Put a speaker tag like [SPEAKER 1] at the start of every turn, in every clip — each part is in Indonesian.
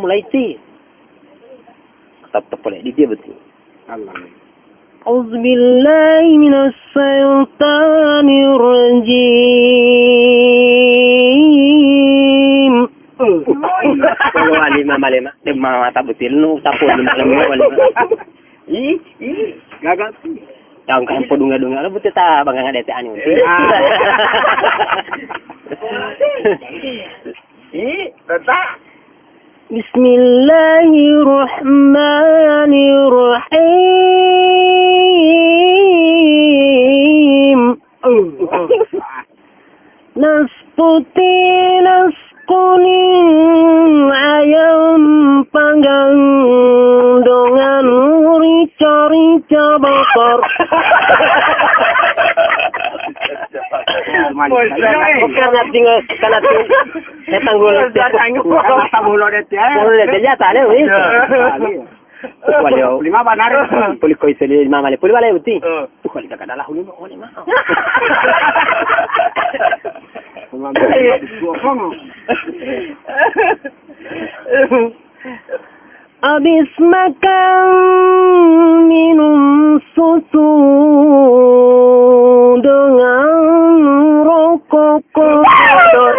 [SPEAKER 1] mulai ti. Tetap boleh di dia betul.
[SPEAKER 2] Allah.
[SPEAKER 1] أعوذ بالله من الشيطان الرجيم. Kalau alima malema, demam mata betul nu tapu di malam malema.
[SPEAKER 2] Gagal.
[SPEAKER 1] Yang kan podunga-dunga lu betul ta bangga ngade teh anu.
[SPEAKER 2] Tetap.
[SPEAKER 1] Bismillahirrahmanirrahim. Nas putih, nas kuning, ayam panggang, dengan rica-rica bakar. Karena tinggal saya tanggul jata le wis. Walio
[SPEAKER 2] 5 banar.
[SPEAKER 1] Puli koi sele mama le puli wala uti. Puli ka kadalah hulu mo ni ma. Habis makan minum susu dengan rokok kotor.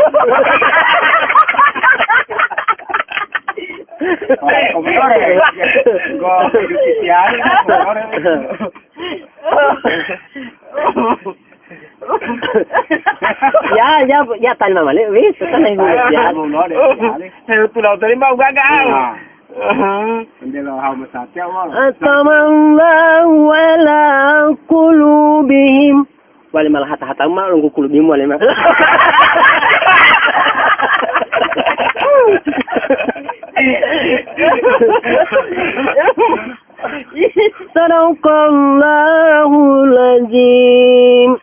[SPEAKER 1] Ya tan mama le wis tan ai ya.
[SPEAKER 2] Pulau tadi mau gagal. Pendelo hau masatya wa.
[SPEAKER 1] Atamallahu ala qulubihim. Wala malah hata-hata ma lunggu qulubihim wala ma. Sadaqallahul azim.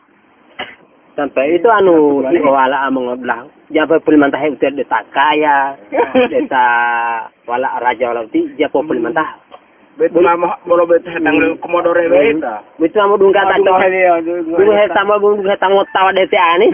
[SPEAKER 1] Sampai itu anu wala mengoblang. Japa pulimantah itu deta kaya, deta wala raja wala ti japa pulimantah.
[SPEAKER 2] Betul mah bolo betul hendang komodore beta.
[SPEAKER 1] Betul amo dung kata to. Dung he sama dung kata ngotawa dete ani.